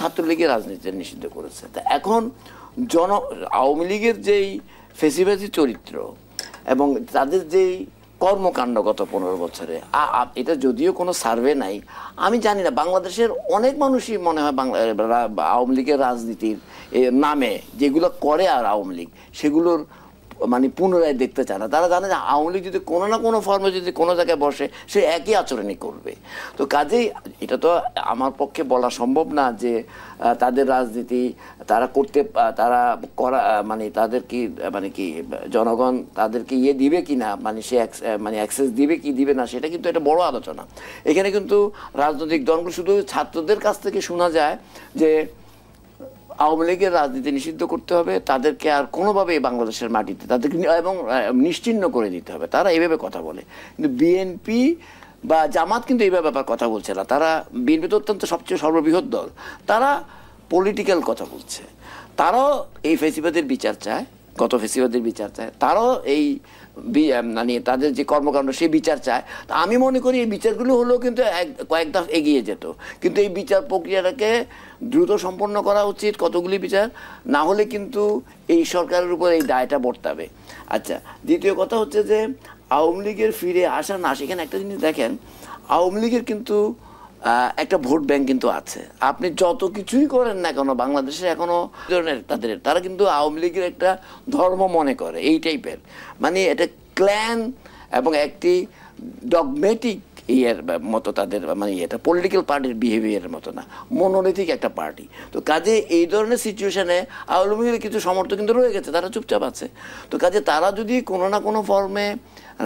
ছাত্রলীগের রাজনীতি নিষিদ্ধ করেছে। তা এখন আওয়ামী লীগের যেই ফেসিবাজি চরিত্র এবং তাদের যেই কর্মকাণ্ড গত 15 বছরে, এটা যদিও কোনো সার্ভে নাই, আমি জানি না বাংলাদেশের অনেক মানুষই মনে হয় আওয়ামী লীগের রাজনীতির নামে যেগুলো করে আর আওয়ামী লীগ সেগুলোর মানে পুনরায় দেখতে চায় না। তারা জানে যে আওয়ামী লীগ যদি কোনো না কোনো ফর্মে যদি কোনো জায়গায় বসে সে একই আচরণই করবে। তো কাজেই এটা তো আমার পক্ষে বলা সম্ভব না যে তাদের রাজনীতি তারা করা মানে তাদের কি মানে কি জনগণ তাদেরকে দিবে কি না, মানে সে মানে অ্যাক্সেস দিবে কি দিবে না, সেটা কিন্তু একটা বড় আলোচনা। এখানে কিন্তু রাজনৈতিক দলগুলো শুধু ছাত্রদের কাছ থেকে শোনা যায় যে আওয়ামী লীগের রাজনীতি নিষিদ্ধ করতে হবে, তাদেরকে আর কোনোভাবেই বাংলাদেশের মাটিতে তাদেরকে এবং নিশ্চিহ্ন করে দিতে হবে, তারা এইভাবে কথা বলে। কিন্তু বিএনপি বা জামাত কিন্তু এইভাবে ব্যাপার কথা বলছে না। তারা বিএনপি তো অত্যন্ত সবচেয়ে সর্ববৃহৎ দল, তারা পলিটিক্যাল কথা বলছে। তারাও এই ফেসিবাদের বিচার চায়, গত ফেসিবাদের বিচার চায়, তারাও এই মানে তাদের যে কর্মকাণ্ড সেই বিচার চায়। তা আমি মনে করি এই বিচারগুলো হলেও কিন্তু কয়েক ধাপ এগিয়ে যেত, কিন্তু এই বিচার প্রক্রিয়াটাকে দ্রুত সম্পন্ন করা উচিত। কতগুলি বিচার না হলে কিন্তু এই সরকারের উপর এই দায়টা বর্তাবে। আচ্ছা, দ্বিতীয় কথা হচ্ছে যে আওয়ামী লীগের ফিরে আসা না, সেখানে একটা জিনিস দেখেন, আওয়ামী লীগের কিন্তু একটা ভোট ব্যাংক কিন্তু আছে। আপনি যত কিছুই করেন না কেন বাংলাদেশে এখনো ধরনের তারা কিন্তু আওয়ামী লীগের একটা ধর্ম মনে করে, এই টাইপের, মানে এটা ক্ল্যান এবং একটি ডগমেটিক ইয়ের মতো তাদের, মানে এটা পলিটিক্যাল পার্টির বিহেভিয়ারের মতো না, মনোনৈতিক একটা পার্টি। তো কাজে এই ধরনের সিচুয়েশনে আওয়ামী লীগের কিছু সমর্থক কিন্তু রয়ে গেছে, তারা চুপচাপ আছে। তো কাজে তারা যদি কোনো না কোনো ফর্মে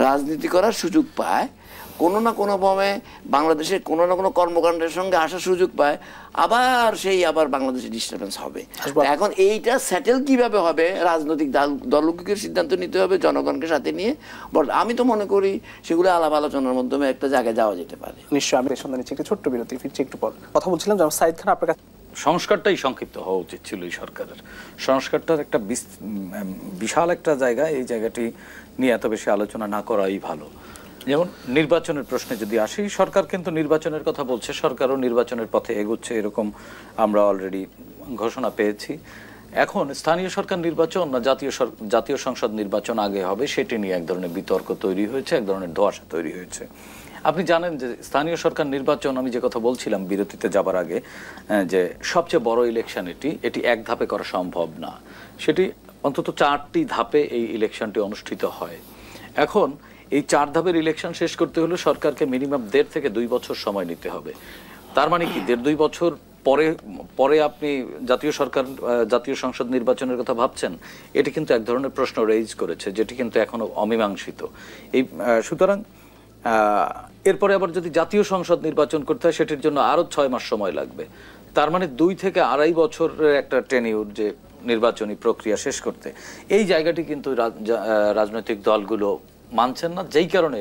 রাজনীতি করার সুযোগ পায়, কোনো না কোনোভাবে বাংলাদেশের কোনো না কোনো কর্মকাণ্ডের সঙ্গে আসার সুযোগ পায়, আবার বাংলাদেশে ডিস্টার্বেন্স হবে। এখন এইটা সেটেল কিভাবে হবে, রাজনৈতিক দলগুলোকে সিদ্ধান্ত নিতে হবে জনগণকে সাথে নিয়ে। বাট আমি তো মনে করি সেগুলো আলাপ আলোচনার মাধ্যমে একটা জায়গায় যাওয়া যেতে পারে। নিশ্চয়ই। আমি সন্ধান নিচ্ছি একটু ছোট্ট বিরতি, ফিরছি একটু পর। কথা বলছিলাম যেমন সাইদ খান, আপনার কাছে সংস্কারটাই সংক্ষিপ্ত হওয়া উচিত ছিল এই সরকারের। সংস্কারটার একটা বিশাল একটা জায়গা, এই জায়গাটি নিয়ে এত বেশি আলোচনা না করাই ভালো। যেমন নির্বাচনের প্রশ্নে যদি আসি, সরকার কিন্তু নির্বাচনের কথা বলছে, সরকারও নির্বাচনের পথে এগোচ্ছে, এরকম আমরা অলরেডি ঘোষণা পেয়েছি। এখন স্থানীয় সরকার নির্বাচন না জাতীয় সংসদ নির্বাচন আগে হবে, সেটি নিয়ে এক ধরনের বিতর্ক তৈরি হয়েছে, এক ধরনের ধোঁয়াশা তৈরি হয়েছে। আপনি জানেন যে স্থানীয় সরকার নির্বাচন, আমি যে কথা বলছিলাম বিরতিতে যাবার আগে, যে সবচেয়ে বড় ইলেকশন এটি এক ধাপে করা সম্ভব না, সেটি অন্তত 4টি ধাপে এই ইলেকশনটি অনুষ্ঠিত হয়। এখন এই 4 ধাপের ইলেকশন শেষ করতে হলে সরকারকে মিনিমাম 1.5 থেকে 2 বছর সময় নিতে হবে। তার মানে কি 1.5-2 বছর পরে আপনি জাতীয় সংসদ নির্বাচনের কথা ভাবছেন? এটি কিন্তু এক ধরনের প্রশ্ন রেইজ করেছে, যেটি কিন্তু এখনো অমীমাংসিত। সুতরাং এরপরে আবার যদি জাতীয় সংসদ নির্বাচন করতে হয়, সেটির জন্য আরো 6 মাস সময় লাগবে। তার মানে 2 থেকে 2.5 বছরের একটা টেনিউর যে নির্বাচনী প্রক্রিয়া শেষ করতে, এই জায়গাটি কিন্তু রাজনৈতিক দলগুলো মানছেন না, যেই কারণে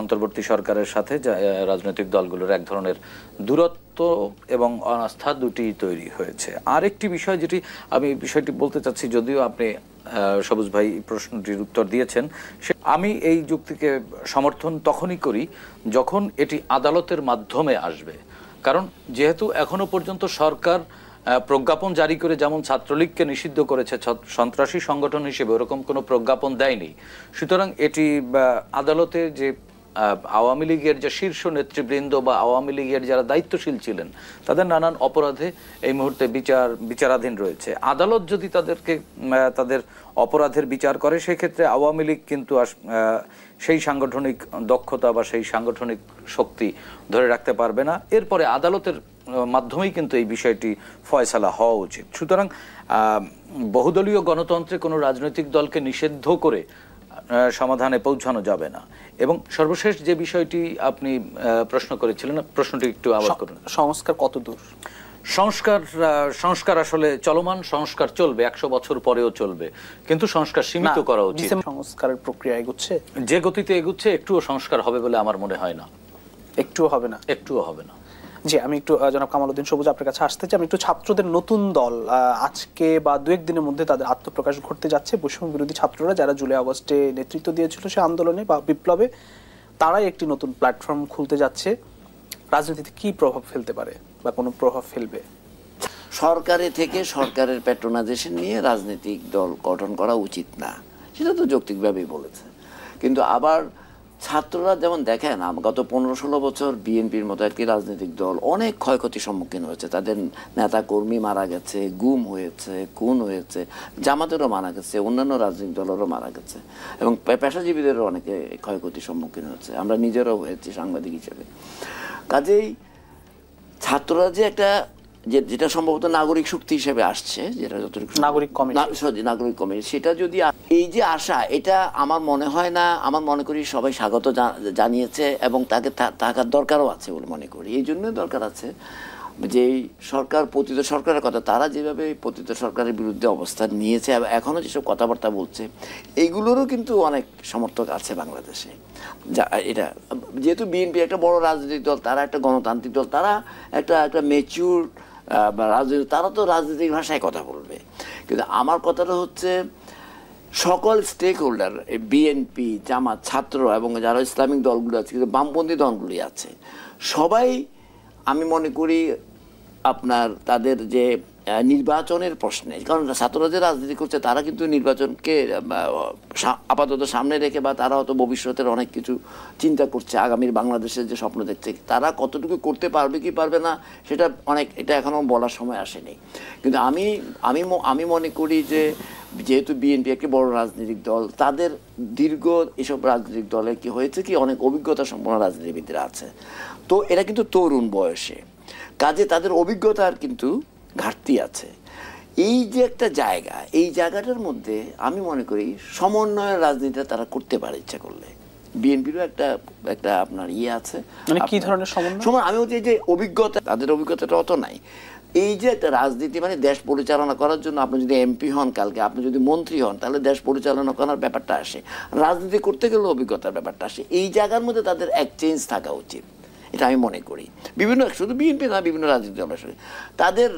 অন্তর্বর্তী সরকারের সাথে রাজনৈতিক দলগুলোর এক ধরনের দূরত্ব এবং অনাস্থা দুটি তৈরি হয়েছে। আরেকটি বিষয় যেটি আমি বিষয়টি বলতে চাচ্ছি, যদিও আপনি সবুজ ভাই প্রশ্নটির উত্তর দিয়েছেন, আমি এই যুক্তিকে সমর্থন তখনই করি যখন এটি আদালতের মাধ্যমে আসবে। কারণ যেহেতু এখনো পর্যন্ত সরকার প্রজ্ঞাপন জারি করে যেমন ছাত্রলীগকে নিষিদ্ধ করেছে সন্ত্রাসী সংগঠন হিসেবে, ওরকম কোনো প্রজ্ঞাপন দেয়নি। সুতরাং এটি আদালতে যে আওয়ামী লীগের যে শীর্ষ নেতৃবৃন্দ বা আওয়ামী লীগের যারা দায়িত্বশীল ছিলেন, তাদের নানান অপরাধে এই মুহূর্তে বিচারাধীন রয়েছে। আদালত যদি তাদের অপরাধের বিচার করে, সেক্ষেত্রে আওয়ামী লীগ কিন্তু সেই সাংগঠনিক দক্ষতা বা সেই সাংগঠনিক শক্তি ধরে রাখতে পারবে না। এরপরে আদালতের মাধ্যমেই কিন্তু এই বিষয়টি ফয়সালা হওয়া উচিত। সুতরাং বহুদলীয় গণতন্ত্রে কোনো রাজনৈতিক দলকে নিষিদ্ধ করে সমাধানে পৌঁছানো যাবে না। এবং সর্বশেষ যে বিষয়টি আপনি প্রশ্ন করেছিলেন, প্রশ্নটি একটু আবার করুন। সংস্কার কত দূর? সংস্কার আসলে চলমান, সংস্কার চলবে, 100 বছর পরেও চলবে, কিন্তু সংস্কার সীমিত করা উচিত। সংস্কারের প্রক্রিয়া এগুচ্ছে, যে গতিতে এগুচ্ছে, একটুও সংস্কার হবে বলে আমার মনে হয় না। একটুও হবে না? একটুও হবে না। জি, আমি একটু জনাব কামালউদ্দিন সবুজ আপনার কাছে আসতে চাই। আমি একটু ছাত্রদের নতুন দল আজকে বা 2-1 দিনের মধ্যে তাদের আত্মপ্রকাশ ঘটতে যাচ্ছে। বৈষম্য বিরোধী ছাত্ররা যারা জুলাই আগস্টে নেতৃত্ব দিয়েছিল সে আন্দোলনে বা বিপ্লবে, তারাই একটি নতুন প্ল্যাটফর্ম খুলতে যাচ্ছে। রাজনীতিতে কি প্রভাব ফেলতে পারে? বা কোনো প্রভাব ফেলবে? সরকারে থেকে সরকারের প্যাট্রোনাইজেশন নিয়ে রাজনৈতিক দল গঠন করা উচিত না, সেটা তো যৌক্তিকভাবেই বলেছে। কিন্তু আবার ছাত্ররা যেমন দেখেন, গত 15-16 বছর বিএনপির মতো একটি রাজনৈতিক দল অনেক ক্ষয়ক্ষতির সম্মুখীন হয়েছে। তাদের নেতা কর্মী মারা গেছে, গুম হয়েছে, খুন হয়েছে, জামাতেরও মারা গেছে, অন্যান্য রাজনৈতিক দলেরও মারা গেছে, এবং পেশাজীবীদেরও অনেকে ক্ষয়ক্ষতির সম্মুখীন হয়েছে, আমরা নিজেরাও হয়েছি সাংবাদিক হিসেবে। কাজেই ছাত্ররা যে একটা যেটা সম্ভবত নাগরিক শক্তি হিসেবে আসছে, যেটা যতটুকু নাগরিক কমিটি, সেটা যদি এই যে আশা, এটা আমার মনে হয় না, আমার মনে করি সবাই স্বাগত জানিয়েছে এবং তাকে থাকার দরকারও আছে বলে মনে করি। এই জন্য দরকার আছে যে সরকার, পতিত সরকারের কথা, তারা যেভাবে পতিত সরকারের বিরুদ্ধে অবস্থান নিয়েছে এবং এখনও যেসব কথাবার্তা বলছে, এইগুলোরও কিন্তু অনেক সমর্থক আছে বাংলাদেশে। এটা যেহেতু বিএনপি একটা বড় রাজনৈতিক দল, তারা একটা গণতান্ত্রিক দল, তারা একটা ম্যাচিউর রাজনীতি, তারা তো রাজনৈতিক ভাষায় কথা বলবে। কিন্তু আমার কথাটা হচ্ছে সকল স্টেক হোল্ডার, বিএনপি, জামাত, ছাত্র এবং যারা ইসলামিক দলগুলো আছে, কিন্তু বামপন্থী দলগুলি আছে, সবাই আমি মনে করি আপনার তাদের যে নির্বাচনের প্রশ্নে, কারণ ছাত্ররা যে রাজনীতি করছে তারা কিন্তু নির্বাচনকে আপাতত সামনে রেখে, বা তারা হয়তো ভবিষ্যতের অনেক কিছু চিন্তা করছে, আগামীর বাংলাদেশের যে স্বপ্ন দেখছে, তারা কতটুকু করতে পারবে কি পারবে না সেটা এটা এখনও বলার সময় আসেনি। কিন্তু আমি মনে করি যে যেহেতু বিএনপি একটি বড় রাজনৈতিক দল, তাদের দীর্ঘ এসব রাজনৈতিক দলে কি হয়েছে কি অনেক অভিজ্ঞতা সম্পন্ন রাজনীতিবিদরা আছে, তো এরা কিন্তু তরুণ বয়সে, কাজে তাদের অভিজ্ঞতার কিন্তু ঘাটতি আছে। এই যে একটা জায়গা, এই জায়গাটার মধ্যে আমি মনে করি সমন্বয়ের রাজনীতিটা তারা করতে পারে ইচ্ছা করলে। বিএনপিরও একটা আপনার আছে, মানে কি ধরনের সমন্বয়? আমি বলছি যে অভিজ্ঞতা, তাদের অভিজ্ঞতাটা অত নাই। এই যে একটা রাজনীতি, মানে দেশ পরিচালনা করার জন্য আপনি যদি এমপি হন, কালকে আপনি যদি মন্ত্রী হন, তাহলে দেশ পরিচালনা করার ব্যাপারটা আসে, রাজনীতি করতে গেলে অভিজ্ঞতার ব্যাপারটা আসে। এই জায়গার মধ্যে তাদের এক্সচেঞ্জ থাকা উচিত, এটা আমি মনে করি। বিভিন্ন, শুধু বিএনপি না, বিভিন্ন রাজনীতি দলের সঙ্গে তাদের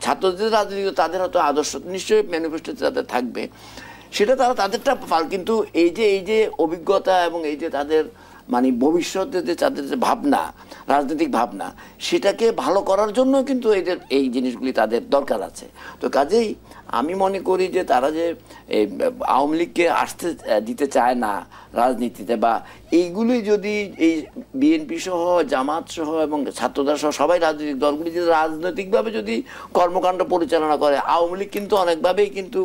ছাত্রদের রাজনীতি, তাদের হয়তো আদর্শ নিশ্চয়ই ম্যানিফেস্টোতে তাদের থাকবে, সেটা তাদেরটা পাল। কিন্তু এই যে অভিজ্ঞতা এবং এই যে তাদের মানে ভবিষ্যতে যে তাদের যে ভাবনা, রাজনৈতিক ভাবনা, সেটাকে ভালো করার জন্য কিন্তু এই জিনিসগুলি তাদের দরকার আছে। তো কাজেই আমি মনে করি যে তারা যে আওয়ামী লীগকে আসতে দিতে চায় না রাজনীতিতে, বা এইগুলি যদি এই বিএনপি সহ, জামাত সহ এবং ছাত্রদল সহ সবাই রাজনৈতিক দলগুলি যদি রাজনৈতিকভাবে যদি কর্মকাণ্ড পরিচালনা করে, আওয়ামী লীগ কিন্তু অনেকভাবেই কিন্তু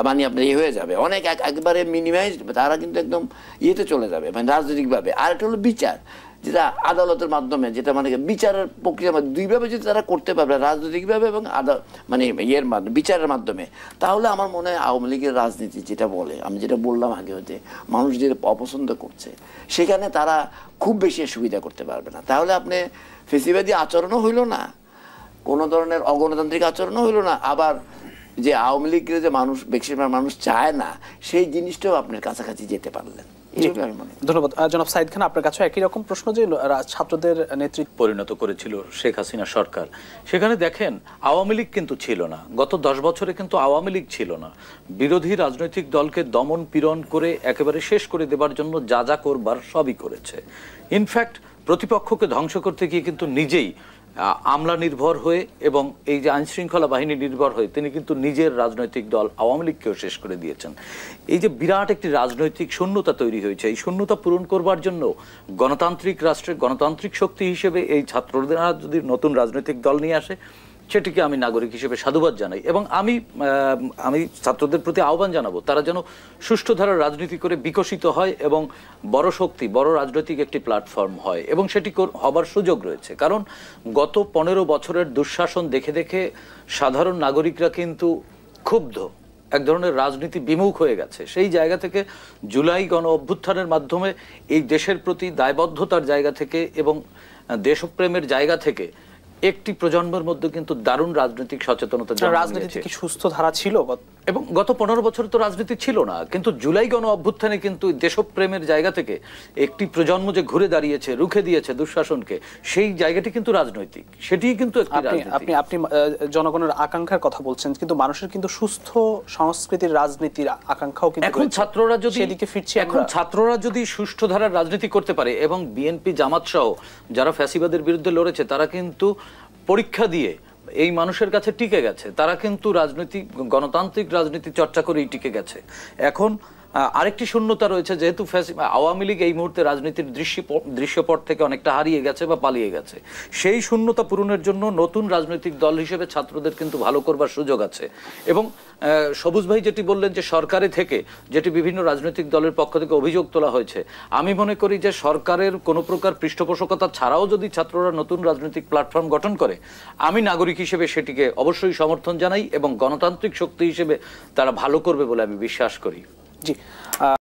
মানে আপনার হয়ে যাবে, অনেক একবারে মিনিমাইজড, তারা কিন্তু একদম চলে যাবে মানে রাজনৈতিকভাবে। আর একটা হলো বিচার, যেটা আদালতের মাধ্যমে, যেটা মানে বিচারের প্রক্রিয়ার মাধ্যমে, দুইভাবে যদি তারা করতে পারবে, রাজনৈতিকভাবে এবং মানে মাধ্যমে, বিচারের মাধ্যমে, তাহলে আমার মনে হয় আওয়ামী লীগের রাজনীতি যেটা বলে, আমি যেটা বললাম আগে, যে মানুষ যেটা অপছন্দ করছে, সেখানে তারা খুব বেশি সুবিধা করতে পারবে না। তাহলে আপনি ফেসিবাদী আচরণও হইল না, কোনো ধরনের অগণতান্ত্রিক আচরণও হইল না, আবার যে আওয়ামী লীগের যে মানুষ, বেশিরভাগ মানুষ চায় না, সেই জিনিসটাও আপনার কাছাকাছি যেতে পারলেন। ধন্যবাদ। জনাব সাইদ খান, আপনার কাছে একই রকম প্রশ্ন, যে ছাত্রদের নেতৃত্ব পরিণত করেছিল শেখ হাসিনা সরকার, সেখানে দেখেন আওয়ামী লীগ কিন্তু ছিল না, গত 10 বছরে কিন্তু আওয়ামী লীগ ছিল না। বিরোধী রাজনৈতিক দলকে দমন পীড়ন করে একেবারে শেষ করে দেবার জন্য যা যা করবার সবই করেছে। ইনফ্যাক্ট প্রতিপক্ষকে ধ্বংস করতে গিয়ে কিন্তু নিজেই আমলা নির্ভর হয়ে এবং এই যে আইনশৃঙ্খলা বাহিনী নির্ভর হয়ে তিনি কিন্তু নিজের রাজনৈতিক দল আওয়ামী লীগকেও শেষ করে দিয়েছেন। এই যে বিরাট একটি রাজনৈতিক শূন্যতা তৈরি হয়েছে, এই শূন্যতা পূরণ করবার জন্য গণতান্ত্রিক রাষ্ট্রের গণতান্ত্রিক শক্তি হিসেবে এই ছাত্ররা যদি নতুন রাজনৈতিক দল নিয়ে আসে, সেটিকে আমি নাগরিক হিসেবে সাধুবাদ জানাই। এবং আমি ছাত্রদের প্রতি আহ্বান জানাবো, তারা যেন সুষ্ঠু ধারার রাজনীতি করে বিকশিত হয় এবং বড় শক্তি, বড় রাজনৈতিক একটি প্ল্যাটফর্ম হয়, এবং সেটি হবার সুযোগ রয়েছে। কারণ গত 15 বছরের দুঃশাসন দেখে দেখে সাধারণ নাগরিকরা কিন্তু ক্ষুব্ধ, এক ধরনের রাজনীতি বিমুখ হয়ে গেছে। সেই জায়গা থেকে জুলাই গণ অভ্যুত্থানের মাধ্যমে এই দেশের প্রতি দায়বদ্ধতার জায়গা থেকে এবং দেশপ্রেমের জায়গা থেকে একটি প্রজন্মের মধ্যে কিন্তু দারুণ রাজনৈতিক সচেতনতা। রাজনীতি কি সুস্থ ধারা ছিল এবং গত 15 বছর তো রাজনীতি ছিল না, কিন্তু জুলাই গণ অভ্যুত্থানে কিন্তু দেশপ্রেমের জায়গা থেকে একটি প্রজন্ম যে ঘুরে দাঁড়িয়েছে, রুখে দিয়েছে দুঃশাসনকে, সেই জায়গাটি কিন্তু রাজনৈতিক, সেটিই কিন্তু একটি রাজনীতি। আপনি জনগণের আকাঙ্ক্ষার কথা বলছেন, কিন্তু মানুষের কিন্তু সুস্থ সংস্কৃতির রাজনীতির আকাঙ্ক্ষাও কিন্তু এখন ছাত্ররা যদি সেদিকে ফিরছে, এখন ছাত্ররা যদি সুষ্ঠু ধারার রাজনীতি করতে পারে, এবং বিএনপি জামাত সহ যারা ফ্যাসিবাদের বিরুদ্ধে লড়েছে তারা কিন্তু পরীক্ষা দিয়ে এই মানুষের কাছে টিকে গেছে, তারা কিন্তু রাজনৈতিক গণতান্ত্রিক রাজনীতি চর্চা করেই টিকে গেছে। এখন আরেকটি শূন্যতা রয়েছে, যেহেতু আওয়ামী লীগ এই মুহূর্তে রাজনীতির দৃশ্যপট থেকে অনেকটা হারিয়ে গেছে বা পালিয়ে গেছে, সেই শূন্যতা পূরণের জন্য নতুন রাজনৈতিক দল হিসেবে ছাত্রদের কিন্তু ভালো করবার সুযোগ আছে। এবং সবুজ ভাই যেটি বললেন যে সরকারে থেকে যেটি বিভিন্ন রাজনৈতিক দলের পক্ষ থেকে অভিযোগ তোলা হয়েছে, আমি মনে করি যে সরকারের কোনো প্রকার পৃষ্ঠপোষকতা ছাড়াও যদি ছাত্ররা নতুন রাজনৈতিক প্ল্যাটফর্ম গঠন করে, আমি নাগরিক হিসেবে সেটিকে অবশ্যই সমর্থন জানাই এবং গণতান্ত্রিক শক্তি হিসেবে তারা ভালো করবে বলে আমি বিশ্বাস করি। জি।